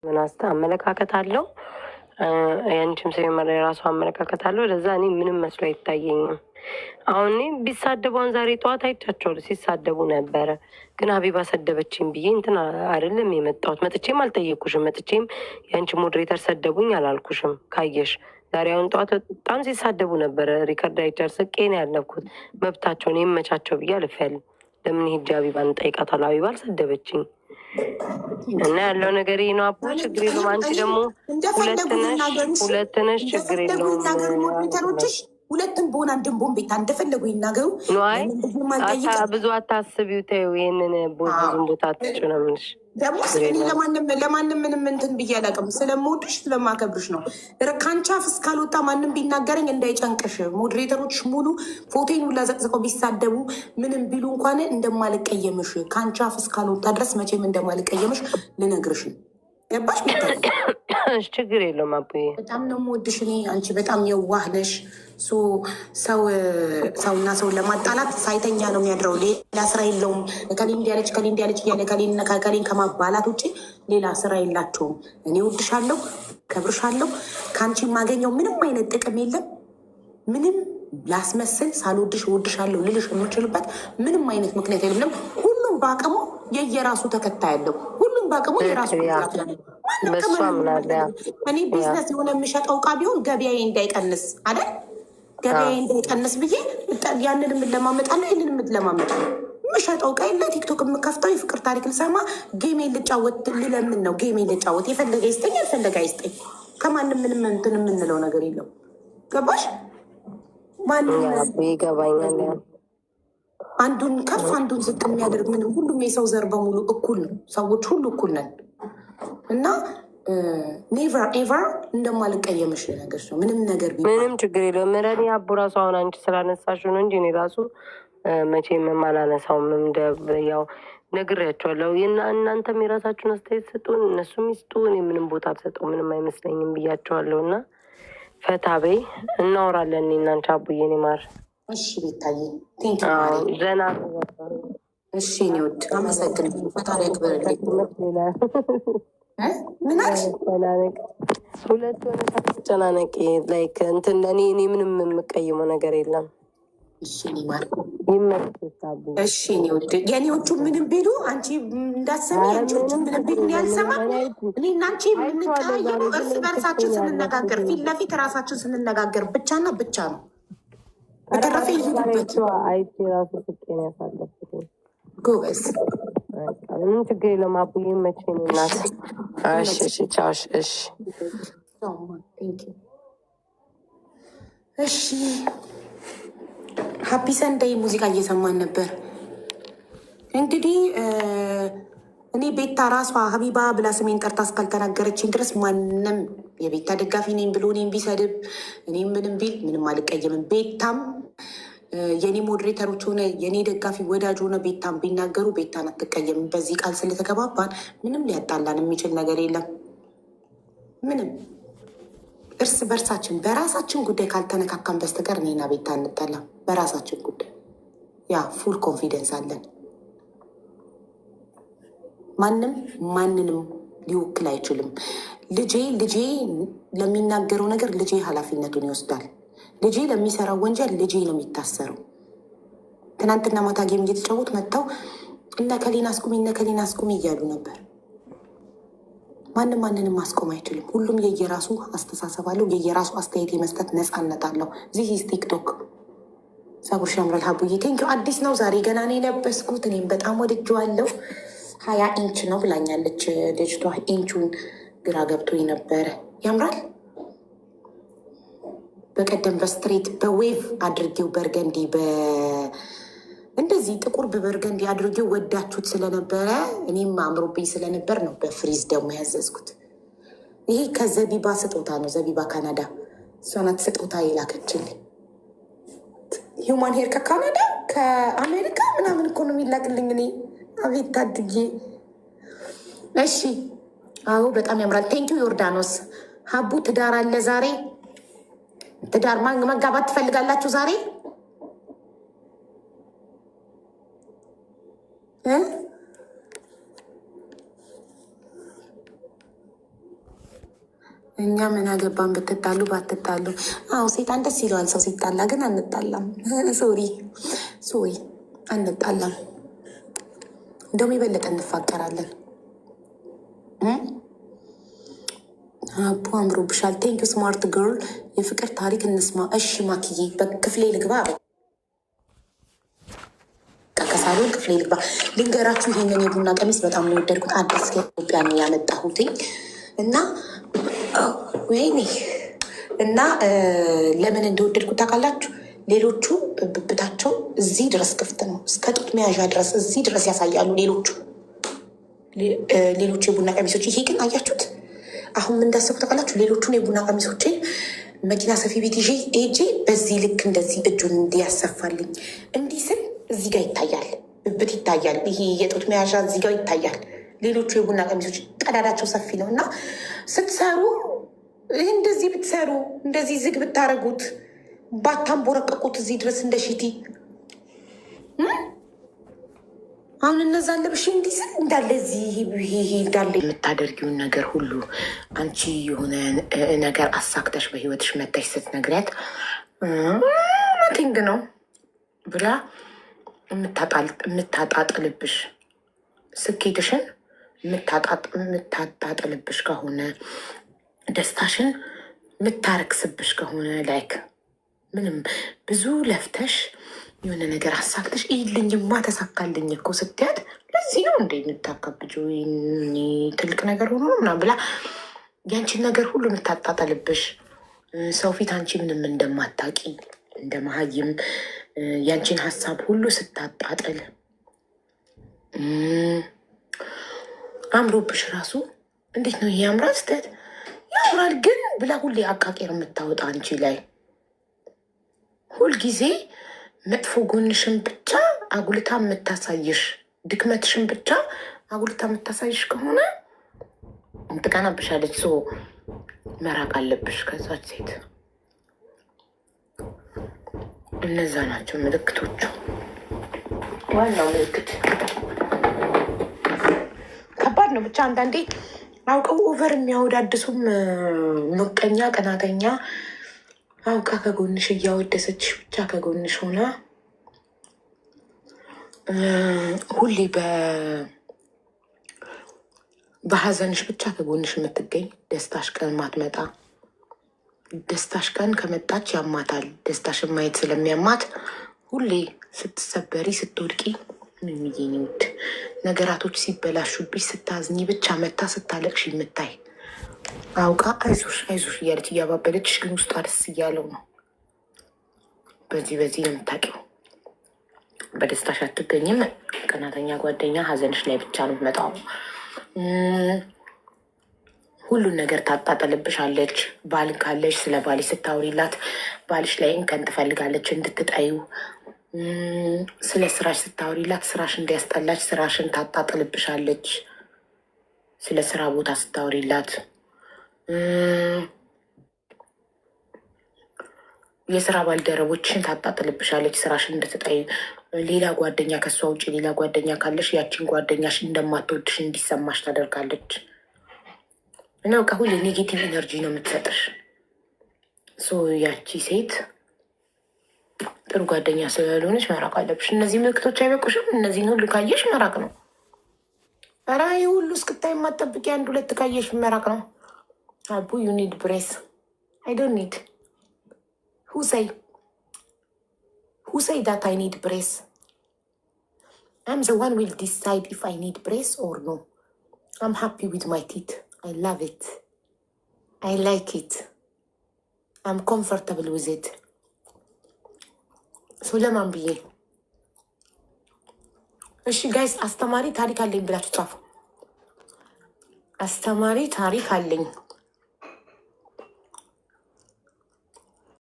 ምን አመለካከት አለው። ያንቺም ሰው የራሱ አመለካከት አለው። ለዛ እኔ ምንም መስሎ አይታየኝም። አሁን ቢሳደቡን ዛሬ ጠዋት አይቻቸው ሲሳደቡ ነበረ። ግን ሀቢባ ሰደበችኝ ብዬ እንትን አይደለም የመጣሁት። መጥቼም አልጠየኩሽም። መጥቼም የአንቺ ሞዴሬተር ሰደቡኝ አላልኩሽም። ካየሽ ዛሬ አሁን ጠዋት በጣም ሲሳደቡ ነበረ። ሪከርድ አይቻል ስቄ ነው ያለፍኩት። መብታቸውን ይመቻቸው ብዬ አልፌያለሁ። ለምን ሂጅ ሀቢባን ጠይቃታለሁ። ሀቢባ አልሰደበችኝ እና ያለው ነገር ይህ ነው። አቦ ችግር የለውም። አንቺ ደግሞ ሁለት ነሽ ችግር የለውም። ሁለትም በሆነ አንድም ቦን ቤታ እንደፈለጉ ይናገሩ። ብዙ አታስቢው፣ ተይው። ይህንን ብዙም ቦታ ትጭ ነው ምንሽ ደግሞ ለማንም ምንም እንትን ብዬ አላውቅም። ስለምወድሽ ስለማከብርሽ ነው። ከአንቺ አፍ እስካልወጣ ማንም ቢናገረኝ እንዳይጨንቅሽ። ሞዴሬተሮች ሙሉ ፎቴን ሁላ ዘቅዝቀው ቢሳደቡ ምንም ቢሉ እንኳን እንደማልቀየምሽ ከአንቺ አፍ እስካልወጣ ድረስ መቼም እንደማልቀየምሽ ልነግርሽ ነው። ገባሽ? ችግር የለውም አቡዬ። በጣም ነው የምወድሽ እኔ። አንቺ በጣም የዋህ ነሽ። ሰውና ሰውን ለማጣላት ሳይተኛ ነው የሚያድረው። ሌላ ስራ የለውም። ከሌ እንዲያለች ከሌ እንዲያለች እያለ ከሌን ከማባላት ውጭ ሌላ ስራ የላቸውም። እኔ እወድሻለሁ፣ ከብርሻለሁ። ከአንቺ የማገኘው ምንም አይነት ጥቅም የለም። ምንም ላስመስል ሳልወድሽ እወድሻለሁ ልልሽ የምችልበት ምንም አይነት ምክንያት የለም። ሁሉም በአቅሙ የየራሱ ተከታይ ያለው ሁሉም በአቅሙ የራሱ እኔ ቢዝነስ የሆነ የምሸጠው እቃ ቢሆን ገበያዬ እንዳይቀንስ አይደል? ገበያዬ እንዳይቀንስ ብዬ ያንን የምለማመጣለሁ፣ ይህንን የምትለማመጣለሁ። የምሸጠው እቃ የለ ቲክቶክ የምከፍተው የፍቅር ታሪክ ልሰማ ጌሜ ልጫወት ልለምን ነው። ጌሜ ልጫወት የፈለገ ይስጠኝ ያልፈለገ አይስጠኝ። ከማንም ምንም እንትን የምንለው ነገር የለው። ገባሽ? ይገባኛል። አንዱን ከፍ አንዱን ዝቅ የሚያደርግ ምንም፣ ሁሉም የሰው ዘር በሙሉ እኩል ነው። ሰዎች ሁሉ እኩል ነን እና ኔቨር ኤቨር እንደማልቀየምሽ ነገር ነው። ምንም ነገር ምንም ችግር የለውም። ምረኔ አቡ ራሱ አሁን አንቺ ስላነሳሽው ነው እንጂ እኔ ራሱ መቼም አላነሳውም። ያው ነግሬያቸዋለሁ። እናንተም የራሳችሁን አስተያየት ስጡን፣ እነሱም ይስጡ። እኔ ምንም ቦታ አልሰጠው፣ ምንም አይመስለኝም ብያቸዋለሁ። እና ፈታ በይ እናወራለን። እኔ እና አንቺ አቡዬ እኔ ማር እሺ ቤታዬ ዘና እሺ እኔ ውድ አመሰግናለሁ። ፈጣሪ ያክብርልኝ። ሁለት ሆነ ሳትጨናነቂ ላይክ እንትን እኔ ምንም የምቀይመው ነገር የለም። እሺ እኔ ማር ይመሳቡ። እሺ እኔ ውድ የኔዎቹ ምንም ቢሉ አንቺ እንዳሰሚ አንቺዎቹ ምንም ቢሉ ያልሰማ እኔ እና አንቺ የምንቀያየሩ እርስ በርሳችን ስንነጋገር ፊት ለፊት ራሳችን ስንነጋገር ብቻና ብቻ ነው። በተረፈ ይሄዱበት አይቼ ራሱ ስቄን ያሳለፍኩት ጎበዝ። ምንም ችግር የለም አቡዬ መቼ ነው እናት። እሺ ቻውሽ። እሺ እሺ ሀፒ ሰንደይ ሙዚቃ እየሰማን ነበር። እንግዲህ እኔ ቤታ ራሷ ሀቢባ ብላ ስሜን ጠርታ እስካልተናገረችኝ ድረስ ማንም የቤታ ደጋፊ ነኝ ብሎ እኔም ቢሰድብ እኔም ምንም ቢል ምንም አልቀየምም። ቤታም የኔ ሞዴሬተሮች ሆነ የኔ ደጋፊ ወዳጅ ሆነ ቤታም ቢናገሩ ቤታን አትቀየምም። በዚህ ቃል ስለተገባባን ምንም ሊያጣላን የሚችል ነገር የለም። ምንም እርስ በርሳችን በራሳችን ጉዳይ ካልተነካካን በስተቀር እኔና ቤታ እንጣላም። በራሳችን ጉዳይ ያ ፉል ኮንፊደንስ አለን። ማንም ማንንም ሊወክል አይችልም። ልጄ ለሚናገረው ነገር ልጄ ኃላፊነቱን ይወስዳል። ልጄ ለሚሰራው ወንጀል ልጄ ነው የሚታሰረው። ትናንትና ማታ ጌም እየተጫወቱ መጥተው እነ ከሌን አስቁሚ እያሉ ነበር። ማንንም ማስቆም አይችልም። ሁሉም የየራሱ አስተሳሰብ አለው። የየራሱ አስተያየት የመስጠት ነፃነት አለው። ዚህ ቲክቶክ ፀጉርሽ ያምራል ሀቡዬ ቴንኪው። አዲስ ነው ዛሬ ገና ነው የለበስኩት። እኔም በጣም ወድጄዋለሁ። 20 ኢንች ነው ብላኛለች ልጅቷ። ኢንቹን ግራ ገብቶ ነበረ። ያምራል። በቀደም በስትሬት በዌቭ አድርጌው በርገንዲ እንደዚህ ጥቁር በበርገንዲ አድርጌው ወዳችሁት ስለነበረ እኔም አምሮብኝ ስለነበር ነው በፍሪዝ ደግሞ ያዘዝኩት። ይሄ ከዘቢባ ስጦታ ነው። ዘቢባ ካናዳ እሷ ናት ስጦታ የላከችልኝ። ሂውማን ሄር ከካናዳ ከአሜሪካ ምናምን እኮ ነው የሚላክልኝ። እኔ አቤት ታድጌ። እሺ አዎ በጣም ያምራል። ቴንኪው ዮርዳኖስ። ሀቡ ትዳር አለ ዛሬ? ትዳር መጋባት ትፈልጋላችሁ ዛሬ? እኛ ምን አገባን ብትጣሉ ባትጣሉ። አዎ ሴጣን ደስ ይለዋል ሰው ሲጣላ፣ ግን አንጣላም። ሶሪ አንጣላም። እንደውም የበለጠ እንፋቀራለን። አቦ አምሮብሻል። ቴንክ ዩ ስማርት ግርል። የፍቅር ታሪክ እንስማ። እሺ ማክዬ በክፍሌ ልግባ። ከሳሎን ክፍሌ ልግባ። ልንገራችሁ፣ ይሄንን የቡና ቀሚስ በጣም ነው የወደድኩት። አዲስ ከኢትዮጵያ ነው ያመጣሁት እና ወይኔ እና ለምን እንደወደድኩት ታውቃላችሁ? ሌሎቹ ብብታቸው እዚህ ድረስ ክፍት ነው፣ እስከ ጡት መያዣ ድረስ እዚህ ድረስ ያሳያሉ ሌሎቹ የቡና ቀሚሶች። ይሄ ግን አያችሁት? አሁን ምን እንዳሰብኩ ታውቃላችሁ? ሌሎቹን የቡና ቀሚሶችን መኪና ሰፊ ቤት ይዤ ሄጄ በዚህ ልክ እንደዚህ እጁን እንዲያሰፋልኝ እንዲህ ስል እዚህ ጋር ይታያል፣ ብብት ይታያል፣ ይሄ የጡት መያዣ እዚህ ጋር ይታያል። ሌሎቹ የቡና ቀሚሶች ቀዳዳቸው ሰፊ ነው እና ስትሰሩ እንደዚህ ብትሰሩ እንደዚህ ዝግ ብታረጉት ባታንቦረቀቁት እዚህ ድረስ እንደ ሺቲ አሁን እነዛ ለብሽ እንዲህ ስል እንዳለ እዚህ እንዳለ የምታደርጊውን ነገር ሁሉ አንቺ የሆነ ነገር አሳክተሽ በህይወትሽ መታሽ ስትነግሪያት ቲንግ ነው ብላ የምታጣጥልብሽ ስኬትሽን የምታጣጥልብሽ ከሆነ ደስታሽን የምታረክስብሽ ከሆነ ላይክ ምንም ብዙ ለፍተሽ የሆነ ነገር አሳክተሽ ይልኝማ ተሳካልኝ እኮ ስትያት ለዚህ ነው እንደ የምታካብጁ ትልቅ ነገር ሆኖ ምናምን ብላ ያንቺን ነገር ሁሉ የምታጣጠልብሽ ሰው ፊት አንቺ ምንም እንደማታቂ እንደ መሀይም ያንቺን ሀሳብ ሁሉ ስታጣጥል አምሮብሽ ራሱ እንዴት ነው ይሄ ያምራል ስትያት ያምራል ግን ብላ ሁሌ አቃቄር የምታወጣ አንቺ ላይ ሁልጊዜ መጥፎ ጎንሽን ብቻ አጉልታ የምታሳይሽ ድክመትሽን ብቻ አጉልታ የምታሳይሽ ከሆነ ትቀናብሻለች። ሰው መራቅ አለብሽ ከዛች ሴት። እነዛ ናቸው ምልክቶቹ። ዋናው ምልክት ከባድ ነው። ብቻ አንዳንዴ አውቀው ኦቨር የሚያወዳድሱም ምቀኛ፣ ቀናተኛ አውቃ ከጎንሽ እያወደሰችሽ ብቻ ከጎንሽ ሆና ሁሌ በሀዘንሽ ብቻ ከጎንሽ የምትገኝ ደስታሽ ቀን ማትመጣ ደስታሽ ቀን ከመጣች ያማታል። ደስታሽን ማየት ስለሚያማት ሁሌ ስትሰበሪ ስትወድቂ የሚየኝውድ ነገራቶች ሲበላሹብሽ ስታዝኝ ብቻ መታ ስታለቅሽ የምታይ አውቃ አይዞሽ አይዞሽ እያለች እያባበለችሽ ግን ውስጧ ደስ እያለው ነው። በዚህ ነው የምታውቂው። በደስታሽ አትገኝም። ቀናተኛ ጓደኛ ሀዘንሽ ላይ ብቻ ነው የምትመጣው። ሁሉን ነገር ታጣጠልብሻለች። ባል ካለሽ ስለ ባልሽ ስታወሪላት ባልሽ ላይ እንከን ትፈልጋለች እንድትጠዩ። ስለ ስራሽ ስታወሪላት ስራሽ እንዲያስጠላች ስራሽን ታጣጥልብሻለች። ስለ ስራ ቦታ ስታወሪላት የስራ ባልደረቦችን ታጣጥልብሻለች ስራሽን እንድትጠይ። ሌላ ጓደኛ ከሷ ውጭ ሌላ ጓደኛ ካለሽ ያችን ጓደኛሽ እንደማትወድሽ እንዲሰማሽ ታደርጋለች። እና በቃ ሁሌ ኔጌቲቭ ኢነርጂ ነው የምትሰጥሽ። ያቺ ሴት ጥሩ ጓደኛ ስላልሆነች መራቅ አለብሽ። እነዚህ ምልክቶች አይበቁሽም? እነዚህን ሁሉ ካየሽ መራቅ ነው። ኧረ ይህ ሁሉ እስክታይ የማጠብቂ አንድ ሁለት ካየሽ መራቅ ነው። አቡ ዩ ኒድ ብሬስ አይ ዶንት ኒድ who say that I need brace? I'm the one who will decide if I need brace or no. I'm happy with my teeth. I love it. I like it. I'm comfortable with it. So ለማን ብዬ እሺ ጋይስ አስተማሪ ታሪክ አለኝ ብላችሁ ጻፉ። አስተማሪ ታሪክ አለኝ